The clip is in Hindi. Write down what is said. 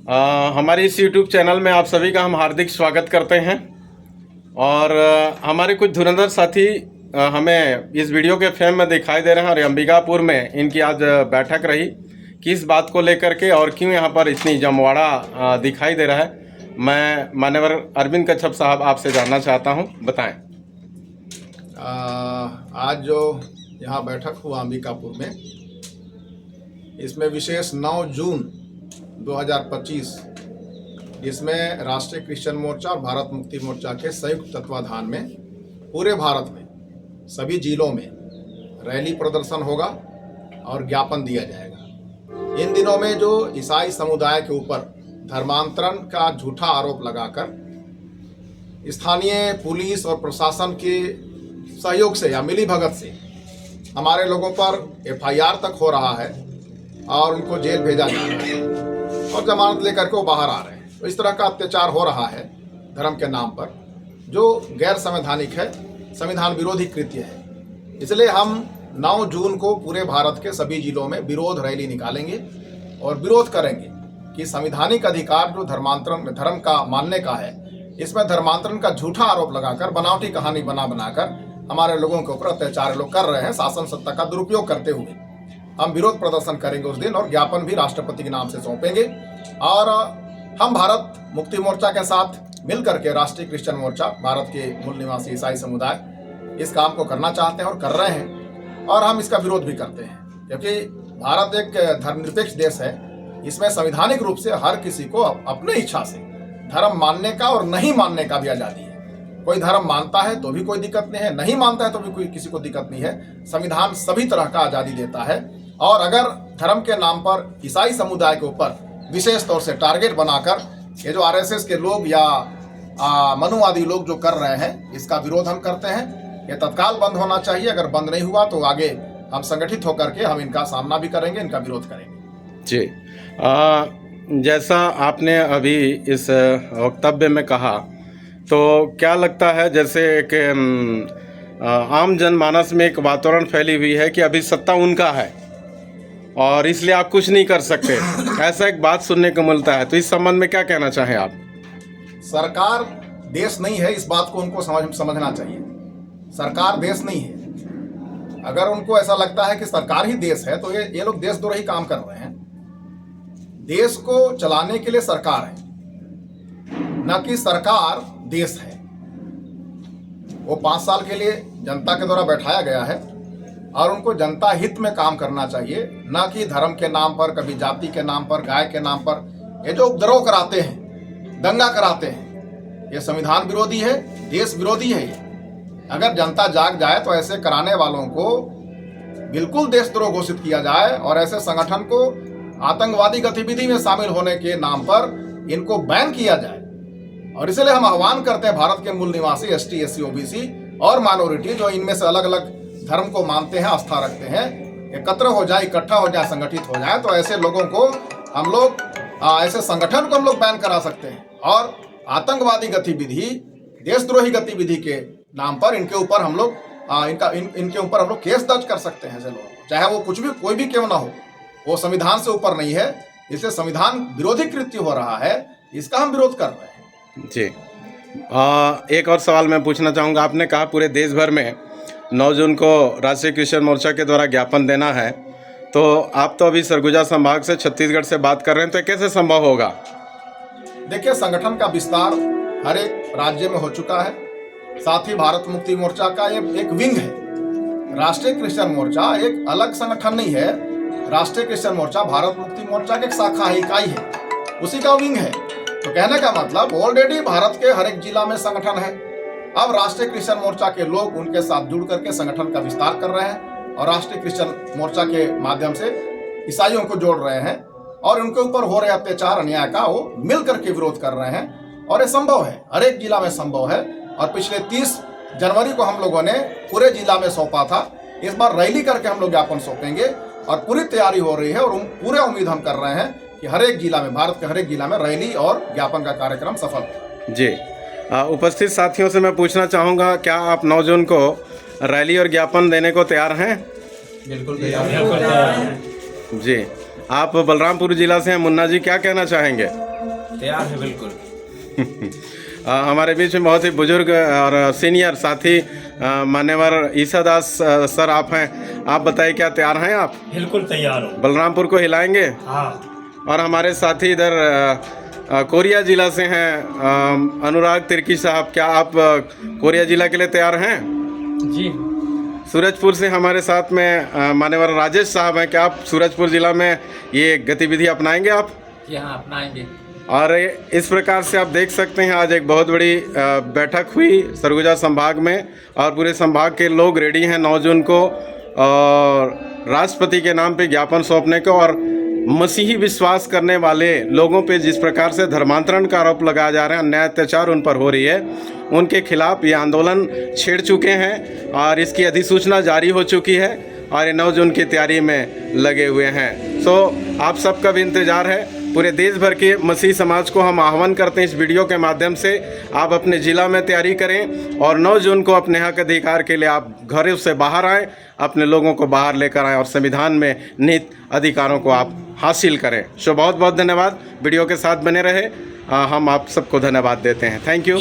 हमारे इस YouTube चैनल में आप सभी का हम हार्दिक स्वागत करते हैं। और हमारे कुछ धुरंधर साथी हमें इस वीडियो के फ्रेम में दिखाई दे रहे हैं और अंबिकापुर में इनकी आज बैठक रही। किस बात को लेकर के और क्यों यहाँ पर इतनी जमवाड़ा दिखाई दे रहा है, मैं मान्यवर अरविंद कच्छप साहब आपसे जानना चाहता हूँ, बताएं। आज जो यहाँ बैठक हुआ अंबिकापुर में, इसमें विशेष 9 जून 2025 इसमें राष्ट्रीय क्रिश्चियन मोर्चा और भारत मुक्ति मोर्चा के संयुक्त तत्वाधान में पूरे भारत में सभी जिलों में रैली प्रदर्शन होगा और ज्ञापन दिया जाएगा। इन दिनों में जो ईसाई समुदाय के ऊपर धर्मांतरण का झूठा आरोप लगाकर स्थानीय पुलिस और प्रशासन के सहयोग से या मिलीभगत से हमारे लोगों पर FIR तक हो रहा है और उनको जेल भेजा जा रहा है और जमानत लेकर के वो बाहर आ रहे हैं। तो इस तरह का अत्याचार हो रहा है धर्म के नाम पर, जो गैर संवैधानिक है, संविधान विरोधी कृत्य है। इसलिए हम 9 जून को पूरे भारत के सभी जिलों में विरोध रैली निकालेंगे और विरोध करेंगे कि संवैधानिक अधिकार जो धर्म का मानने का है, इसमें धर्मांतरण का झूठा आरोप लगाकर बनावटी कहानी बनाकर हमारे लोगों के ऊपर अत्याचार लोग कर रहे हैं, शासन सत्ता का दुरुपयोग करते हुए। हम विरोध प्रदर्शन करेंगे उस दिन और ज्ञापन भी राष्ट्रपति के नाम से सौंपेंगे। और हम भारत मुक्ति मोर्चा के साथ मिलकर के राष्ट्रीय क्रिश्चियन मोर्चा, भारत के मूल निवासी ईसाई समुदाय इस काम को करना चाहते हैं और कर रहे हैं, और हम इसका विरोध भी करते हैं क्योंकि भारत एक धर्मनिरपेक्ष देश है। इसमें संवैधानिक रूप से हर किसी को अपने इच्छा से धर्म मानने का और नहीं मानने का भी आज़ादी है। कोई धर्म मानता है तो भी कोई दिक्कत नहीं है, नहीं मानता है तो भी कोई किसी को दिक्कत नहीं है। संविधान सभी तरह का आज़ादी देता है। और अगर धर्म के नाम पर ईसाई समुदाय के ऊपर विशेष तौर से टारगेट बनाकर ये जो RSS के लोग या मनुवादी लोग जो कर रहे हैं, इसका विरोध हम करते हैं। ये तत्काल बंद होना चाहिए। अगर बंद नहीं हुआ तो आगे हम संगठित होकर के हम इनका सामना भी करेंगे, इनका विरोध करेंगे। जी, जैसा आपने अभी इस वक्तव्य में कहा, तो क्या लगता है जैसे एक आम जनमानस में एक वातावरण फैली हुई है कि अभी सत्ता उनका है और इसलिए आप कुछ नहीं कर सकते, ऐसा एक बात सुनने को मिलता है। तो इस संबंध में क्या कहना चाहें आप? सरकार देश नहीं है, इस बात को उनको समझना चाहिए। सरकार देश नहीं है। अगर उनको ऐसा लगता है कि सरकार ही देश है तो ये लोग देशद्रोही काम कर रहे हैं। देश को चलाने के लिए सरकार है, न कि सरकार देश है। वो 5 साल के लिए जनता के द्वारा बैठाया गया है और उनको जनता हित में काम करना चाहिए, न कि धर्म के नाम पर, कभी जाति के नाम पर, गाय के नाम पर ये जो उपद्रव कराते हैं, दंगा कराते हैं, ये संविधान विरोधी है, देश विरोधी है। ये अगर जनता जाग जाए तो ऐसे कराने वालों को बिल्कुल देशद्रोह घोषित किया जाए और ऐसे संगठन को आतंकवादी गतिविधि में शामिल होने के नाम पर इनको बैन किया जाए। और इसलिए हम आह्वान करते हैं भारत के मूल निवासी ST SC OBC और माइनॉरिटी जो इनमें से अलग अलग धर्म को मानते हैं, आस्था रखते हैं, एकत्र हो जाए, इकट्ठा हो जाए, संगठित हो जाए। तो ऐसे लोगों को हम लोग, ऐसे संगठन को हम लोग बैन करा सकते हैं और आतंकवादी गतिविधि, देशद्रोही गतिविधि के नाम पर इनके ऊपर हम लोग इनके ऊपर हम लोग केस दर्ज कर सकते हैं। ऐसे लोग, चाहे वो कुछ भी, कोई भी क्यों ना हो, वो संविधान से ऊपर नहीं है। इससे संविधान विरोधी कृत्य हो रहा है, इसका हम विरोध कर रहे हैं। जी, एक और सवाल मैं पूछना चाहूँगा। आपने कहा पूरे देश भर में 9 जून को राष्ट्रीय क्रिश्चियन मोर्चा के द्वारा ज्ञापन देना है, तो आप तो अभी सरगुजा संभाग से, छत्तीसगढ़ से बात कर रहे हैं, तो कैसे संभव होगा? देखिए, संगठन का विस्तार हर एक राज्य में हो चुका है। साथ ही भारत मुक्ति मोर्चा का एक विंग है। राष्ट्रीय क्रिश्चियन मोर्चा एक अलग संगठन नहीं है। राष्ट्रीय क्रिश्चियन मोर्चा भारत मुक्ति मोर्चा की एक शाखा है, इकाई है, उसी का विंग है। तो कहने का मतलब ऑलरेडी भारत के हर एक जिला में संगठन है। अब राष्ट्रीय क्रिश्चियन मोर्चा के लोग उनके साथ जुड़ करके संगठन का विस्तार कर रहे हैं और राष्ट्रीय क्रिश्चियन मोर्चा के माध्यम से ईसाइयों को जोड़ रहे हैं और उनके ऊपर हो रहे अत्याचार, अन्याय का वो मिल करके विरोध कर रहे हैं। और ये संभव है, हर एक जिला में संभव है। और पिछले 30 जनवरी को हम लोगों ने पूरे जिला में सौंपा था। इस बार रैली करके हम लोग ज्ञापन सौंपेंगे और पूरी तैयारी हो रही है और पूरे उम्मीद हम कर रहे हैं कि हर एक जिला में, भारत के हर एक जिला में रैली और ज्ञापन का कार्यक्रम सफल हो। जी, उपस्थित साथियों से मैं पूछना चाहूँगा, क्या आप 9 जून को रैली और ज्ञापन देने को तैयार हैं? बिल्कुल तैयार हैं। जी, आप बलरामपुर जिला से हैं। मुन्ना जी, क्या कहना चाहेंगे? तैयार है बिल्कुल। हमारे बीच में बहुत ही बुजुर्ग और सीनियर साथी मान्यवर ईसा दास सर आप हैं। आप बताइए क्या तैयार हैं आप? बिल्कुल तैयार हूँ। बलरामपुर को हिलाएंगे। हाँ। और हमारे साथी इधर कोरिया जिला से हैं अनुराग तिर्की साहब, क्या आप कोरिया जिला के लिए तैयार हैं? जी। सूरजपुर से हमारे साथ में मान्यवर राजेश साहब हैं, क्या आप सूरजपुर जिला में ये गतिविधि अपनाएंगे आप? जी हाँ, अपनाएंगे। और इस प्रकार से आप देख सकते हैं आज एक बहुत बड़ी बैठक हुई सरगुजा संभाग में और पूरे संभाग के लोग रेडी हैं 9 जून को और राष्ट्रपति के नाम पे ज्ञापन सौंपने को। और मसीही विश्वास करने वाले लोगों पे जिस प्रकार से धर्मांतरण का आरोप लगाया जा रहा है, अन्याय अत्याचार उन पर हो रही है, उनके खिलाफ ये आंदोलन छेड़ चुके हैं और इसकी अधिसूचना जारी हो चुकी है और ये 9 जून की तैयारी में लगे हुए हैं। सो आप सबका भी इंतज़ार है। पूरे देश भर के मसीह समाज को हम आह्वान करते हैं इस वीडियो के माध्यम से, आप अपने ज़िला में तैयारी करें और 9 जून को अपने हक अधिकार के लिए आप घरों से बाहर आएँ, अपने लोगों को बाहर लेकर आएँ और संविधान में निहित अधिकारों को आप हासिल करें। सो बहुत बहुत धन्यवाद, वीडियो के साथ बने रहे। हम आप सबको धन्यवाद देते हैं। Thank you.